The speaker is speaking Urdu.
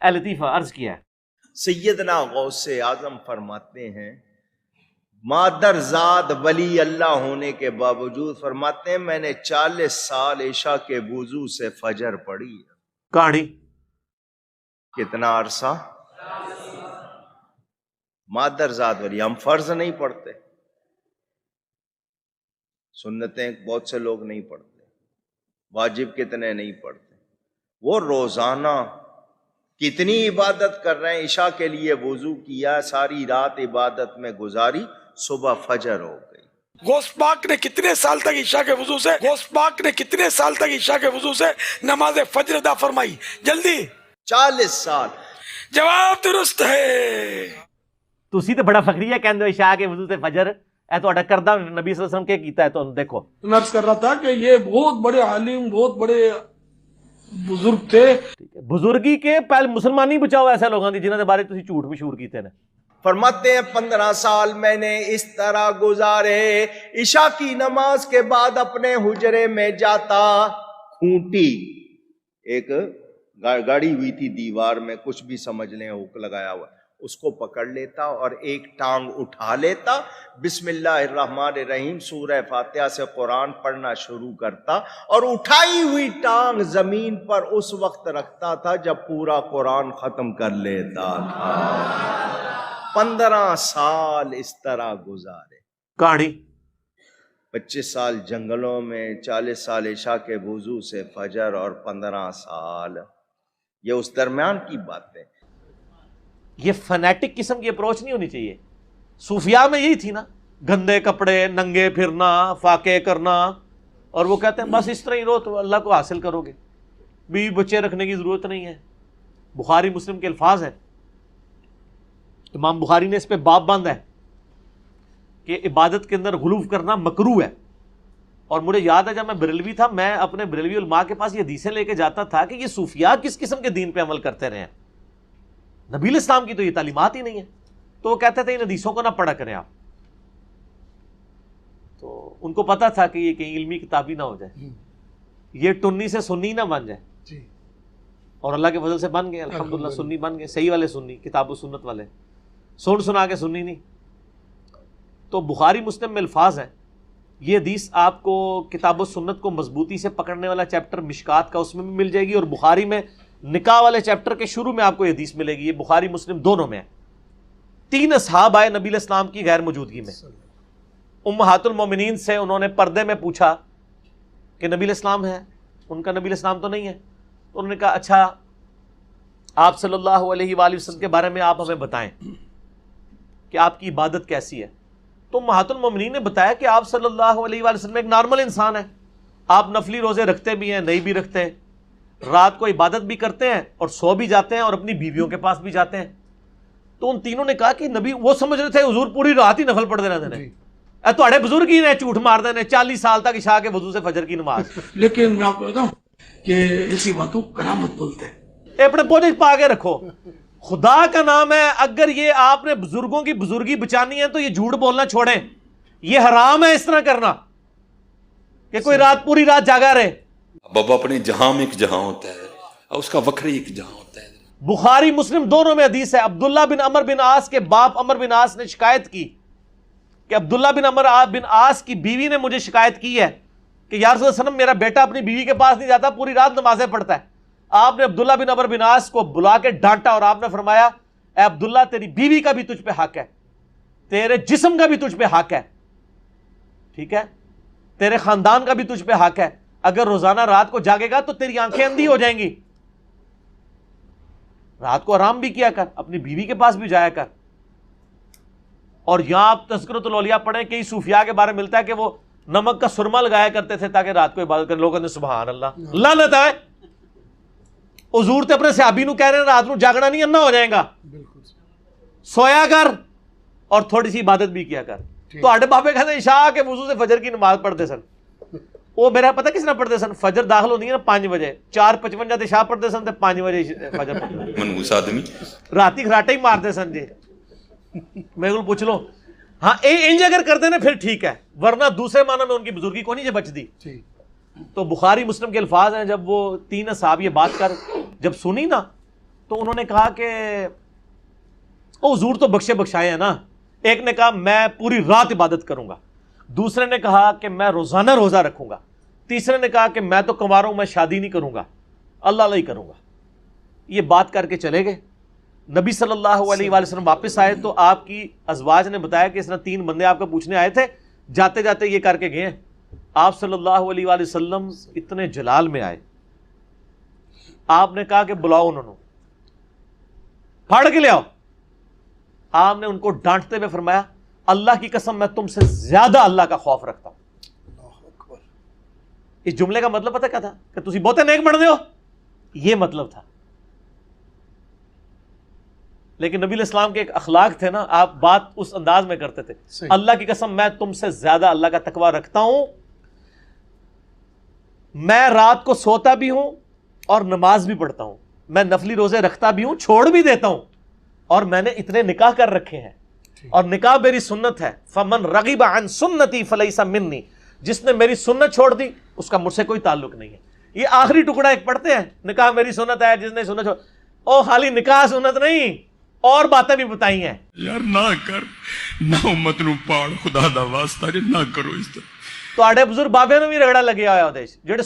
اے لطیفہ عرض کیا ہے. سیدنا غوث اعظم فرماتے ہیں مادر زاد ولی اللہ ہونے کے باوجود فرماتے ہیں میں نے 40 سال عشاء کے وضو سے فجر پڑھی ہے. کہانی کتنا عرصہ؟ مادر زاد ولی. ہم فرض نہیں پڑھتے، سنتیں بہت سے لوگ نہیں پڑھتے، واجب کتنے نہیں پڑھتے. وہ روزانہ کتنی عبادت کر رہے ہیں. عشاء کے لیے وضو کیا، ساری رات عبادت میں گزاری، صبح فجر ہو گئی. غوث پاک نے کتنے سال تک عشاء کے وضو سے نماز فجر ادا فرمائی؟ جلدی 40 سال. جواب درست ہے. تسی تے بڑا فخریہ کہندے ہو عشاء کے وضو سے فجر. اے تو کردہ نبی صلی اللہ علیہ وسلم کے کیتا ہے. تو دیکھو میں عرض کر رہا تھا کہ یہ بہت بڑے عالم، بہت بڑے بزرگ تھے. بزرگی کے پہلے مسلمان نہیں بچاؤ ایسے لوگوں کی جنہوں نے بارے تسی جھوٹ مشہور کیتے ہیں. فرماتے ہیں 15 سال میں نے اس طرح گزارے. عشاء کی نماز کے بعد اپنے حجرے میں جاتا، کھونٹی ایک گاڑی ہوئی تھی دیوار میں، کچھ بھی سمجھ لیں، ہک لگایا ہوا، اس کو پکڑ لیتا اور ایک ٹانگ اٹھا لیتا، بسم اللہ الرحمن الرحیم سورہ فاتحہ سے قرآن پڑھنا شروع کرتا، اور اٹھائی ہوئی ٹانگ زمین پر اس وقت رکھتا تھا جب پورا قرآن ختم کر لیتا تھا. 15 سال اس طرح گزارے. کہانی 25 سال جنگلوں میں، 40 سال عشاء کے وضو سے فجر، اور 15 سال یہ اس درمیان کی باتیں. یہ فنیٹک قسم کی اپروچ نہیں ہونی چاہیے. صوفیاء میں یہی تھی نا، گندے کپڑے، ننگے پھرنا، فاقے کرنا، اور وہ کہتے ہیں بس اس طرح ہی رہو تو اللہ کو حاصل کرو گے، بیوی بچے رکھنے کی ضرورت نہیں ہے. بخاری مسلم کے الفاظ ہیں، امام بخاری نے اس پہ باب باندھا ہے کہ عبادت کے اندر غلو کرنا مکروہ ہے. اور مجھے یاد ہے جب میں بریلوی تھا، میں اپنے بریلوی علماء کے پاس یہ حدیثیں لے کے جاتا تھا کہ یہ صوفیاء کس قسم کے دین پہ عمل کرتے رہے ہیں، نبی الاسلام کی تو یہ تعلیمات ہی نہیں ہے. تو وہ کہتے تھے ان حدیثوں کو نہ پڑھا کریں آپ. تو ان کو پتا تھا کہ یہ کہیں علمی کتابی نہ ہو جائے، یہ ٹنی سے سنی نہ بن جائے. اور اللہ کے فضل سے بن گئے، الحمدللہ سنی بن گئے، صحیح والے سنی، کتاب و سنت والے، سنا کے سنی نہیں. تو بخاری مسلم میں الفاظ ہیں. یہ حدیث آپ کو کتاب و سنت کو مضبوطی سے پکڑنے والا چیپٹر مشکات کا، اس میں بھی مل جائے گی، اور بخاری میں نکاح والے چیپٹر کے شروع میں آپ کو یہ حدیث ملے گی. یہ بخاری مسلم دونوں میں ہے. 3 اصحاب آئے نبی علیہ السلام کی غیر موجودگی میں. امہات المومنین سے انہوں نے پردے میں پوچھا کہ نبی علیہ السلام ہے؟ ان کا نبی علیہ السلام تو نہیں ہے. تو انہوں نے کہا اچھا آپ صلی اللہ علیہ وآلہ وسلم کے بارے میں آپ ہمیں بتائیں کہ آپ کی عبادت کیسی ہے. تو امہات المومنین نے بتایا کہ آپ صلی اللہ علیہ وآلہ وسلم ایک نارمل انسان ہے، آپ نفلی روزے رکھتے بھی ہیں، نہیں بھی رکھتے ہیں، رات کو عبادت بھی کرتے ہیں اور سو بھی جاتے ہیں اور اپنی بیویوں کے پاس بھی جاتے ہیں. تو ان تینوں نے کہا کہ نبی، وہ سمجھ رہے تھے حضور پوری رات ہی نفل پڑھتے رہتے ہیں. اے تھوڑے بزرگ ہی نے جھوٹ مار دینے 40 سال تک عشاء کے وضو سے فجر کی نماز. لیکن میں آپ کو بتاؤں کہ ایسی باتوں کرامت بولتے ہیں. اپنے پوجے پا کے رکھو، خدا کا نام ہے. اگر یہ آپ نے بزرگوں کی بزرگی بچانی ہے تو یہ جھوٹ بولنا چھوڑیں. یہ حرام ہے اس طرح کرنا کہ کوئی رات پوری رات جاگا رہے. بابا اپنے جہاں میں ایک جہاں ہوتا ہے اور اس کا وکری ایک جہاں ہوتا ہے. بخاری مسلم دونوں میں حدیث ہے. عبداللہ بن عمر بن عاص کے باپ عمر بن عاص نے شکایت کی کہ عبداللہ بن عمر بن عاص کی بیوی نے مجھے شکایت کی ہے کہ یا رسول اللہ صلی اللہ علیہ وسلم میرا بیٹا اپنی بیوی کے پاس نہیں جاتا، پوری رات نمازیں پڑھتا ہے. آپ نے عبداللہ بن عمر بن عاص کو بلا کے ڈانٹا اور آپ نے فرمایا اے عبداللہ تیری بیوی کا بھی تجھ پہ حق ہے، تیرے جسم کا بھی تجھ پہ حق ہے، ٹھیک ہے، تیرے خاندان کا بھی تجھ پہ حق ہے. اگر روزانہ رات کو جاگے گا تو تیری آنکھیں اندھی ہو جائیں گی. رات کو آرام بھی کیا کر، اپنی بیوی کے پاس بھی جایا کر. اور یہاں آپ تذکرۃ الاولیاء پڑھیں، کئی صوفیاء کے بارے میں ملتا ہے کہ وہ نمک کا سرما لگایا کرتے تھے تاکہ رات کو عبادت کریں. لوگوں نے سبحان اللہ، لعنت ہے. حضور تے اپنے صحابی نو کہہ رہے ہیں رات کو جاگنا نہیں، انا ہو جائے گا، سویا کر اور تھوڑی سی عبادت بھی کیا کر. تو آڈے بابے کہتے ہیں عشاء کے وضو سے فجر کی نماز پڑھتے سن. وہ میرا پتہ کس نے پڑھتے سن؟ فجر داخل ہوتی ہے نا 5 بجے، 4:55 عشاء پڑھتے سن تے 5 بجے فجر پڑھتے منحوس آدمی راتی خراٹے ہی مارتے سن. جی میں کو پوچھ لو. ہاں انج اگر کرتے نا پھر ٹھیک ہے، ورنہ دوسرے معنی میں ان کی بزرگی کو نہیں بچ دی. تو بخاری مسلم کے الفاظ ہیں، جب وہ 3 اصحاب یہ بات کر جب سنی نا تو انہوں نے کہا کہ او حضور تو بخشے بخشائے ہیں نا. ایک نے کہا میں پوری رات عبادت کروں گا, دوسرے نے کہا کہ میں روزانہ روزہ رکھوں گا, تیسرے نے کہا کہ میں تو کنوارا ہوں, میں شادی نہیں کروں گا, اللہ اللہ ہی کروں گا. یہ بات کر کے چلے گئے. نبی صلی اللہ علیہ وآلہ وسلم واپس آئے تو آپ کی ازواج نے بتایا کہ اس نے 3 بندے آپ کو پوچھنے آئے تھے, جاتے جاتے یہ کر کے گئے ہیں. آپ صلی اللہ علیہ وآلہ وسلم اتنے جلال میں آئے, آپ نے کہا کہ بلاؤ انہوں نے, پھاڑ کے لے آؤ. آپ نے ان کو ڈانٹتے ہوئے فرمایا اللہ کی قسم میں تم سے زیادہ اللہ کا خوف رکھتا ہوں. اس جملے کا مطلب پتہ کیا تھا؟ کہ تسی بہتے نیک بن ہو, یہ مطلب تھا. لیکن نبی علیہ السلام کے ایک اخلاق تھے نا, آپ بات اس انداز میں کرتے تھے, اللہ کی قسم میں تم سے زیادہ اللہ کا تقوی رکھتا ہوں, میں رات کو سوتا بھی ہوں اور نماز بھی پڑھتا ہوں, میں نفلی روزے رکھتا بھی ہوں, چھوڑ بھی دیتا ہوں, اور میں نے اتنے نکاح کر رکھے ہیں, اور نکاح میری سنت ہے. فمن رغب عن سنتی فلیس منی, جس نے میری سنت چھوڑ دی اس کا مجھ سے کوئی تعلق نہیں ہے. یہ آخری ٹکڑا ایک پڑھتے ہیں, نکاح میری سنت ہے, جس نے سنت چھوڑ, او خالی نکاح سنت نہیں, اور باتیں بھی بتائی ہیں. یار نہ کر, نہ امت نو پاڑ, خدا دا واسطہ نہ کرو اس طرح. تو آڑے بزرگ بابے نو بھی رگڑا لگیا ہوا جڑے